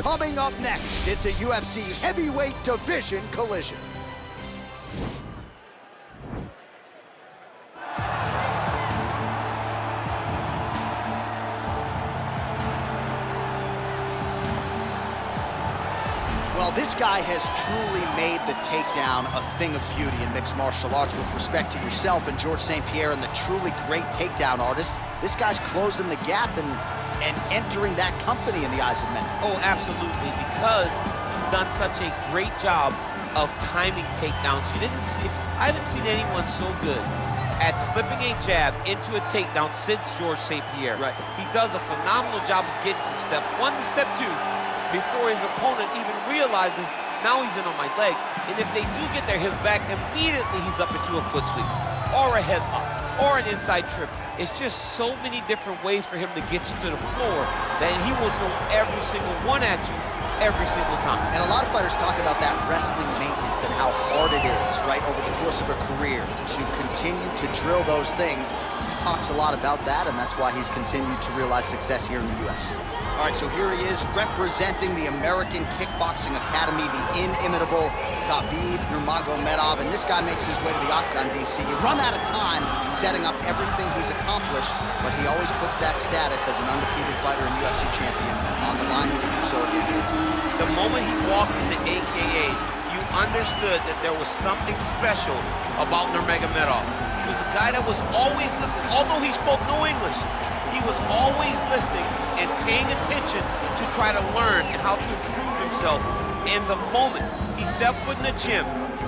Coming up next, it's a UFC heavyweight division collision. Well, this guy has truly made the takedown a thing of beauty in mixed martial arts. With respect to yourself and George St. Pierre and the truly great takedown artists, this guy's closing the gap and entering that company in the eyes of many. Oh, absolutely, because he's done such a great job of timing takedowns. I haven't seen anyone so good at slipping a jab into a takedown since George St. Pierre. Right. He does a phenomenal job of getting from step one to step two before his opponent even realizes, now he's in on my leg. And if they do get their hip back, immediately he's up into a foot sweep, or a headlock, or an inside trip. It's just so many different ways for him to get you to the floor that he will throw every single one at you every single time. And a lot of fighters talk about that wrestling maintenance and how hard it is, right, over the course of a career to continue to drill those things. He talks a lot about that, and that's why he's continued to realize success here in the UFC. All right, so here he is representing the American Kickboxing Academy, the inimitable Khabib Nurmagomedov, and this guy makes his way to the Octagon, DC. You run out of time setting up everything he's accomplished, but he always puts that status as an undefeated fighter and UFC champion on the line. He can do so again here tonight. The moment he walked into AKA, you understood that there was something special about Nurmagomedov. He was a guy that was always listening, although he spoke no English. He was always listening and paying attention to try to learn and how to improve himself. And the moment he stepped foot in the gym,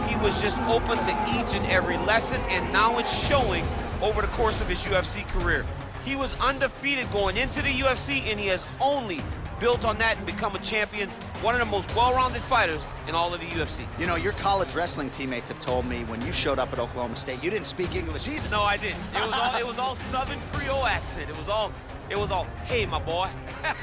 he was just open to each and every lesson, and now it's showing over the course of his UFC career. He was undefeated going into the UFC, and he has only built on that and become a champion, one of the most well-rounded fighters in all of the UFC. You know, your college wrestling teammates have told me when you showed up at Oklahoma State, you didn't speak English either. No, I didn't. It was all Southern Creole accent. It was all, hey, my boy.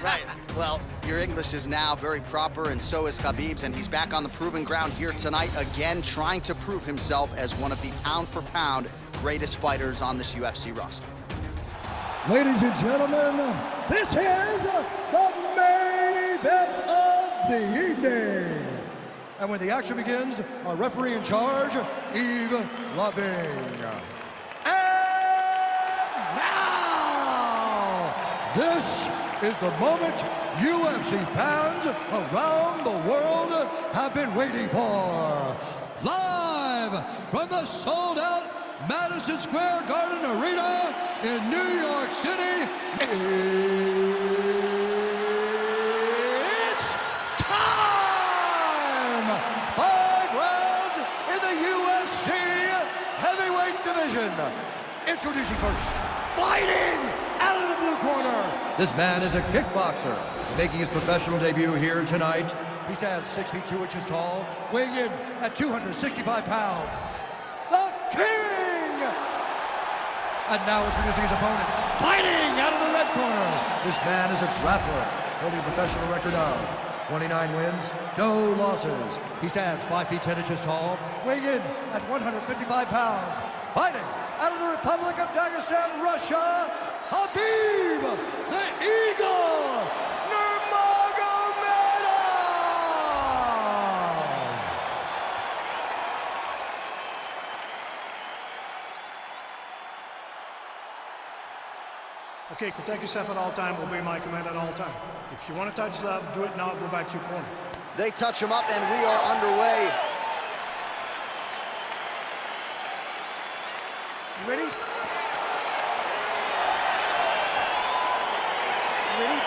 Right. Well, your English is now very proper, and so is Khabib's, and he's back on the proving ground here tonight, again, trying to prove himself as one of the pound-for-pound greatest fighters on this UFC roster. Ladies and gentlemen, this is the main event of the evening. And when the action begins, our referee in charge, Yves Lavigne. And now, this is the moment UFC fans around the world have been waiting for. Live from the sold-out Madison Square Garden Arena in New York City, it's time! 5 rounds in the UFC heavyweight division. Introducing first, fighting out of the blue corner. This man is a kickboxer, making his professional debut here tonight. He stands 6 feet 2 inches tall, weighing in at 265 pounds. The King! And now introducing his opponent, fighting out of the red corner. This man is a grappler, holding a professional record of 29 wins, no losses. He stands 5 feet 10 inches tall, weighing in at 155 pounds. Fighting out of the Republic of Dagestan, Russia, Khabib, the Eagle, Nurmagomedov! Okay, protect yourself at all time, obey my command at all time. If you want to touch left, do it now, go back to your corner. They touch him up, and we are underway. You ready? You ready?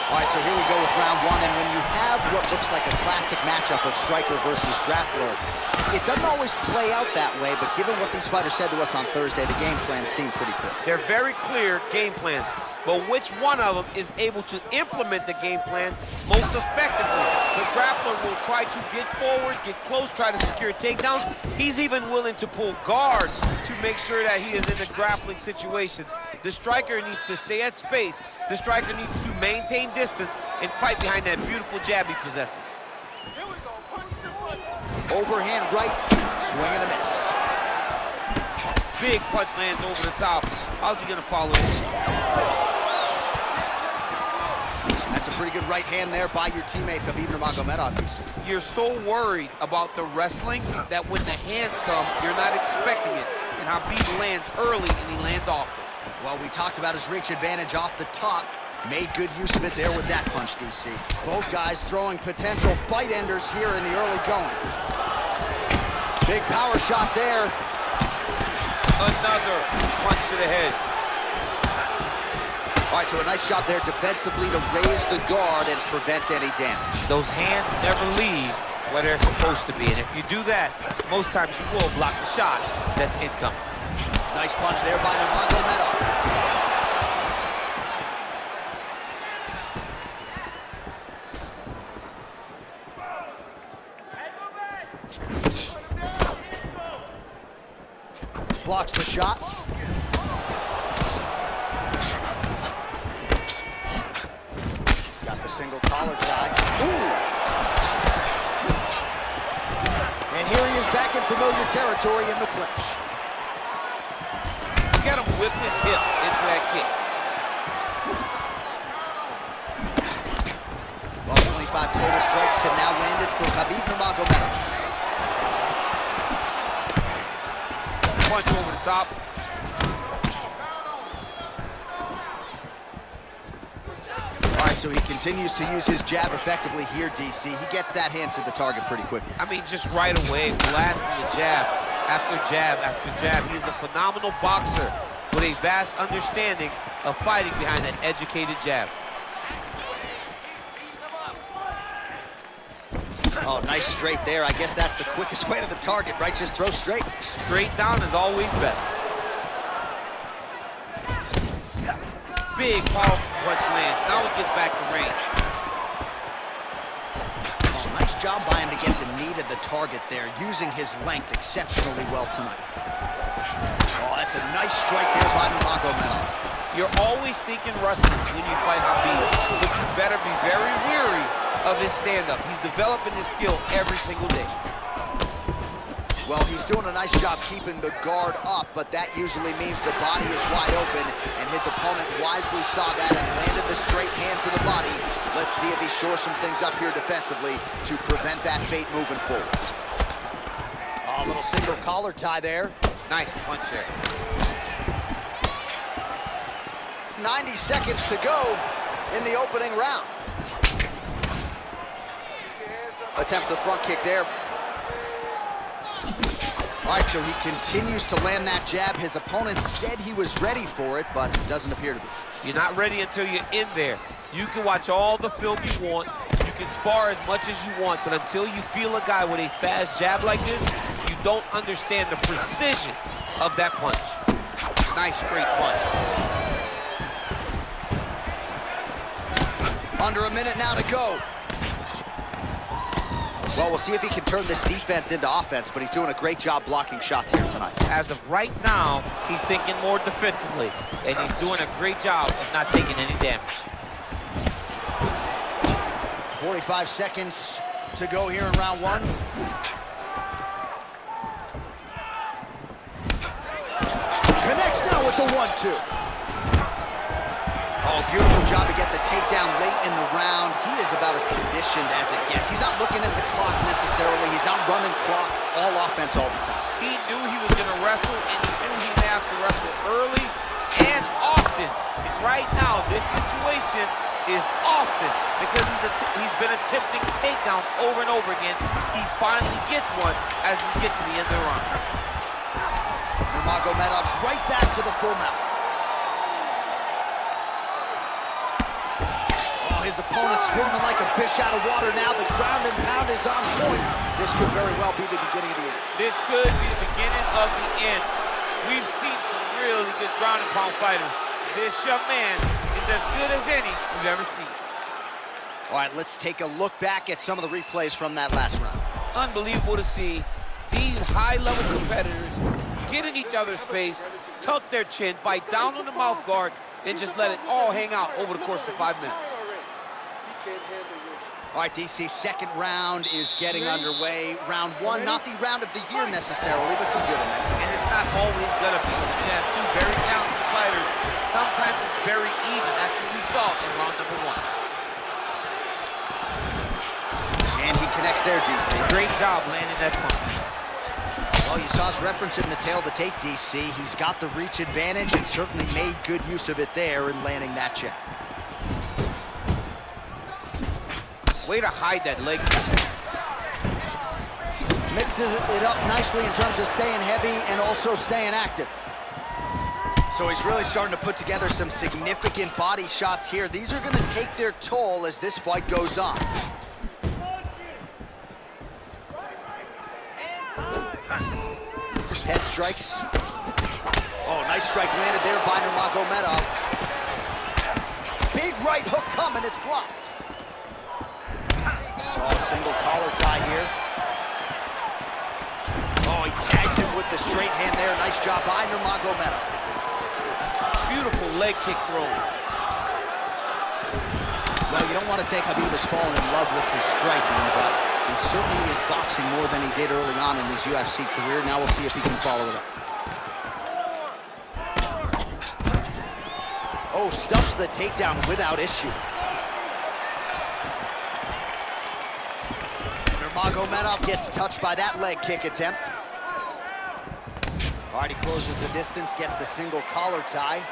All right, so here we go with round 1, and when you have what looks like a classic matchup of striker versus grappler, it doesn't always play out that way, but given what these fighters said to us on Thursday, the game plan seemed pretty clear. They're very clear game plans, but which one of them is able to implement the game plan most effectively? The grappler will try to get forward, get close, try to secure takedowns. He's even willing to pull guards to make sure that he is in the grappling situations. The striker needs to stay at space. The striker needs to maintain distance and fight behind that beautiful jab he possesses. Here we go, punches and punches. Overhand right, swing and a miss. Big punch lands over the top. How's he gonna follow it? That's a pretty good right hand there by your teammate, Khabib Nurmagomedov. You're so worried about the wrestling that when the hands come, you're not expecting it. And Khabib lands early and he lands often. Well, we talked about his reach advantage off the top. Made good use of it there with that punch, DC. Both guys throwing potential fight enders here in the early going. Big power shot there. Another punch to the head. All right, so a nice shot there defensively to raise the guard and prevent any damage. Those hands never leave where they're supposed to be. And if you do that, most times you will block the shot that's incoming. Nice punch there by Nurmagomedov. Blocks the shot. Got the single collar tie. Ooh! And here he is back in familiar territory in the clinch. Get him whip his hip into that kick. Well, 25 total strikes have now landed for Khabib Nurmagomedov. Punch over the top. All right, so he continues to use his jab effectively here, DC. He gets that hand to the target pretty quickly. I mean, just right away, blasting the jab after jab after jab. He's a phenomenal boxer with a vast understanding of fighting behind an educated jab. Oh, nice straight there. I guess that's the quickest way to the target, right? Just throw straight. Straight down is always best. Big, powerful punch lands. Now we get back to range. Oh, nice job by him to get the knee to the target there, using his length exceptionally well tonight. Oh, that's a nice strike there by Nurmagomedov. You're always thinking wrestling when you fight Khabib, but you better be very weary of his stand-up. He's developing his skill every single day. Well, he's doing a nice job keeping the guard up, but that usually means the body is wide open, and his opponent wisely saw that and landed the straight hand to the body. Let's see if he shores some things up here defensively to prevent that fate moving forward. Oh, a little single collar tie there. Nice punch there. 90 seconds to go in the opening round. Attempts the front kick there. All right, so he continues to land that jab. His opponent said he was ready for it, but doesn't appear to be. You're not ready until you're in there. You can watch all the film you want. You can spar as much as you want, but until you feel a guy with a fast jab like this, you don't understand the precision of that punch. Nice straight punch. Under a minute now to go. Well, we'll see if he can turn this defense into offense, but he's doing a great job blocking shots here tonight. As of right now, he's thinking more defensively, and he's doing a great job of not taking any damage. 45 seconds to go here in round one. Connects now with the 1-2. Oh, beautiful job to get the takedown late in the round. He is about as conditioned as it gets. He's not looking at the clock necessarily. He's not running clock, all offense all the time. He knew he was going to wrestle, and he knew he would have to wrestle early and often. And right now, this situation is often because he's been attempting takedowns over and over again. He finally gets one as we get to the end of the round. Nurmagomedov's right back to the full mount. His opponent squirming like a fish out of water now. The ground and pound is on point. This could very well be the beginning of the end. This could be the beginning of the end. We've seen some really good ground and pound fighters. This young man is as good as any we've ever seen. All right, let's take a look back at some of the replays from that last round. Unbelievable to see these high-level competitors get in each other's face, tuck their chin, bite down on the mouth guard, and just let it all hang out over the course of 5 minutes. All right, DC, second round is getting underway. Round one, not the round of the year necessarily, but some good in there. And it's not always gonna be. When you have two very talented fighters, sometimes it's very even. That's what we saw in round number one. connects there, DC. Great job landing that punch. Well, you saw us referencing the tail of the tape, DC. He's got the reach advantage and certainly made good use of it there in landing that jab. Way to hide that leg. Mixes it up nicely in terms of staying heavy and also staying active. So he's really starting to put together some significant body shots here. These are going to take their toll as this fight goes on. Head strikes. Oh, nice strike landed there by Nurmagomedov. Big right hook coming, it's blocked. Oh, single collar tie here. Oh, he tags him with the straight hand there. Nice job by Nurmagomedov. Beautiful leg kick throw. Well, you don't want to say Khabib has fallen in love with his striking, but he certainly is boxing more than he did early on in his UFC career. Now we'll see if he can follow it up. Oh, stuffs the takedown without issue. Nurmagomedov gets touched by that leg kick attempt. All right, he closes the distance, gets the single collar tie.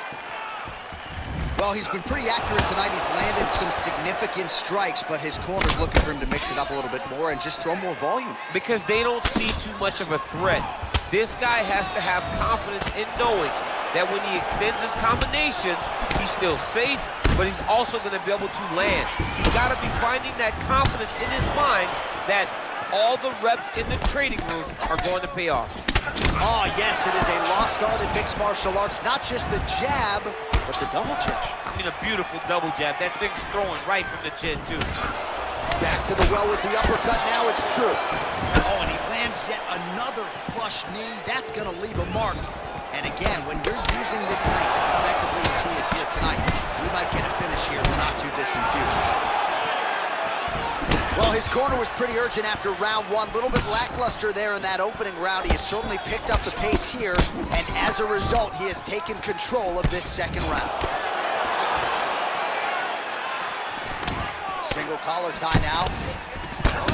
Well, he's been pretty accurate tonight. He's landed some significant strikes, but his corner's looking for him to mix it up a little bit more and just throw more volume. Because they don't see too much of a threat. This guy has to have confidence in knowing that when he extends his combinations, he's still safe, but he's also going to be able to land. He's got to be finding that confidence in his mind that all the reps in the training room are going to pay off. Oh, yes, it is a lost art in mixed martial arts. Not just the jab, but the double jab. I mean, a beautiful double jab. That thing's throwing right from the chin, too. Back to the well with the uppercut. Now it's true. Oh, and he lands yet another flush knee. That's going to leave a mark. And again, when you're using this length as effectively as he is here tonight, we might get a finish here in the not-too-distant future. Well, his corner was pretty urgent after round one. A little bit lackluster there in that opening round. He has certainly picked up the pace here, and as a result, he has taken control of this second round. Single collar tie now.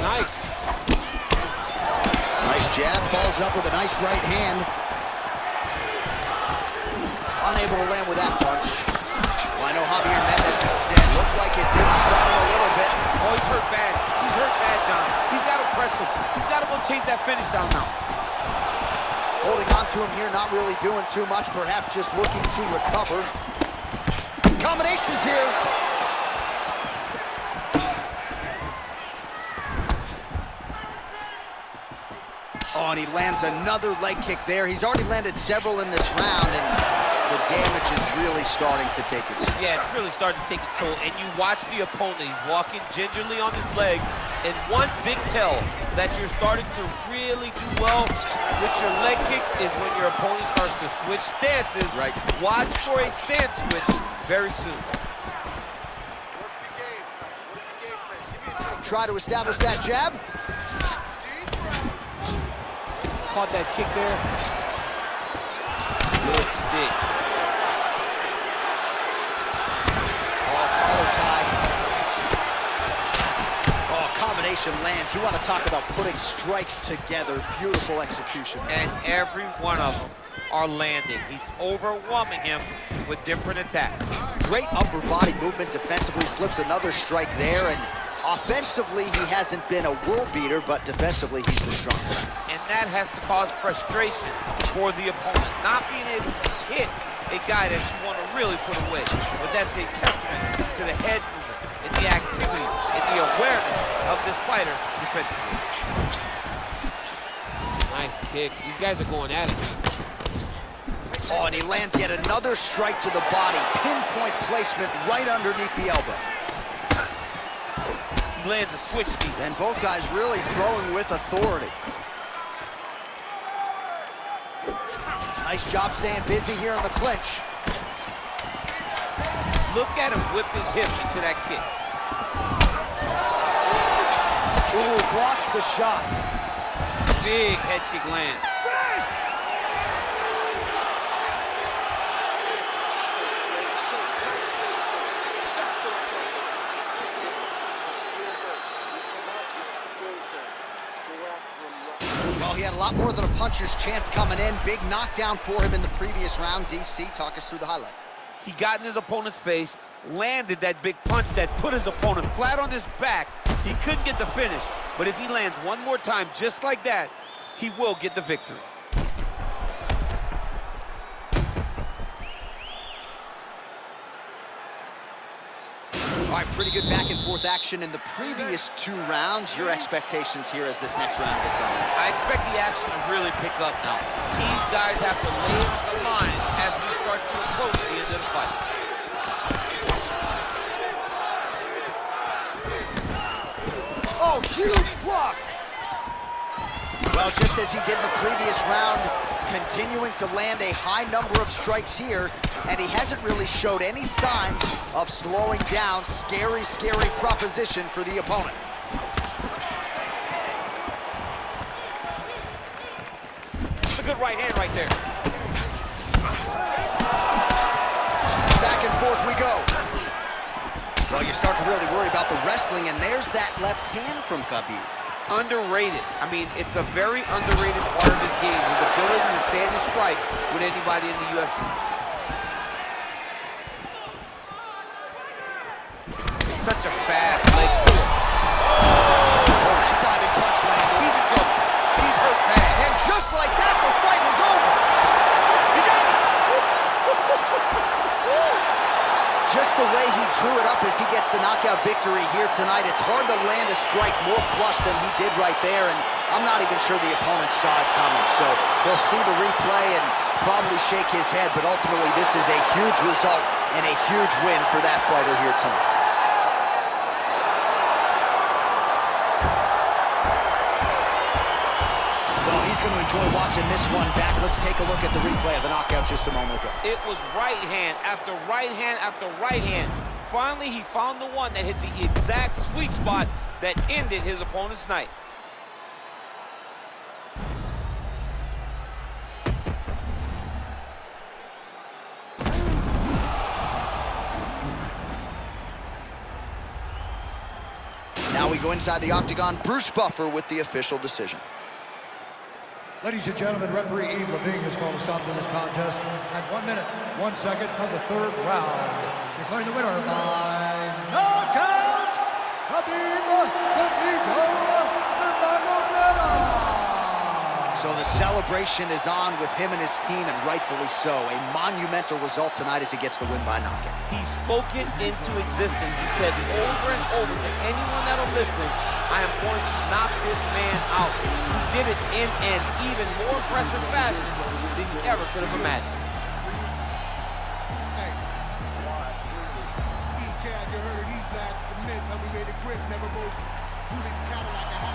Nice. Nice jab, follows up with a nice right hand. Unable to land with that punch. Well, I know Javier Mendez has said, looked like it did stun him a little bit. Oh, he's hurt bad. He's hurt bad, John. He's got to press him. He's got to go chase that finish down now. Holding on to him here, not really doing too much, perhaps just looking to recover. Combinations here. Oh, and he lands another leg kick there. He's already landed several in this round, and the damage is really starting to take its toll. Yeah, it's really starting to take its toll. And you watch the opponent. He's walking gingerly on his leg. And one big tell that you're starting to really do well with your leg kicks is when your opponent starts to switch stances. Right. Watch for a stance switch very soon. Try to establish that jab. Caught that kick there. Good stick. Oh, collar tie. Oh, combination lands. You want to talk about putting strikes together. Beautiful execution. And every one of them are landing. He's overwhelming him with different attacks. Great upper body movement. Defensively slips another strike there, and offensively, he hasn't been a world beater, but defensively, he's been strong tonight. And that has to cause frustration for the opponent. Not being able to hit a guy that you want to really put away. But that's a testament to the head movement and the activity and the awareness of this fighter defensively. Nice kick. These guys are going at it. Oh, and he lands yet another strike to the body. Pinpoint placement right underneath the elbow. Lands a switch knee. And both guys really throwing with authority. Nice job staying busy here in the clinch. Look at him whip his hip into that kick. Ooh, blocks the shot. Big head kick lands. Well, he had a lot more than a puncher's chance coming in. Big knockdown for him in the previous round. DC, talk us through the highlight. He got in his opponent's face, landed that big punch that put his opponent flat on his back. He couldn't get the finish, but if he lands one more time just like that, he will get the victory. All right, pretty good back and forth action in the previous 2 rounds. Your expectations here as this next round gets on? I expect the action to really pick up now. These guys have to lay it on the line as we start to approach the end of the fight. Oh, huge block! Well, just as he did in the previous round, continuing to land a high number of strikes here, and he hasn't really showed any signs of slowing down. Scary, scary proposition for the opponent. It's a good right hand right there. Back and forth we go. Well, you start to really worry about the wrestling, and there's that left hand from Khabib. Underrated. I mean, it's a very underrated part of his game, his ability to stand and strike with anybody in the UFC. Such a fast leg. Oh, that diving punch landed. He's in trouble. He's hurt bad. And just like that, the fight is over. He got it. Just the way he drew it up as he gets the knockout victory here tonight. It's hard to land a strike more flush than he did right there, and I'm not even sure the opponent saw it coming. So he'll see the replay and probably shake his head, but ultimately this is a huge result and a huge win for that fighter here tonight. Well, he's going to enjoy watching this one back. Let's take a look at the replay of the knockout just a moment ago. It was right hand after right hand after right hand. Finally, he found the one that hit the exact sweet spot that ended his opponent's night. Now we go inside the octagon. Bruce Buffer with the official decision. Ladies and gentlemen, referee Yves Levine has called a stop to this contest at 1 minute, 1 second of the 3rd round. Declaring the winner by knockout, Khabib Nurmagomedov. So the celebration is on with him and his team, and rightfully so. A monumental result tonight as he gets the win by knockout. He's spoken into existence. He said over and over to anyone that'll listen, I am going to knock this man out. He did it in an even more impressive fashion than he ever could have imagined. Hey, you heard of these lads, the myth, and we made a grip, never go through the Cadillac.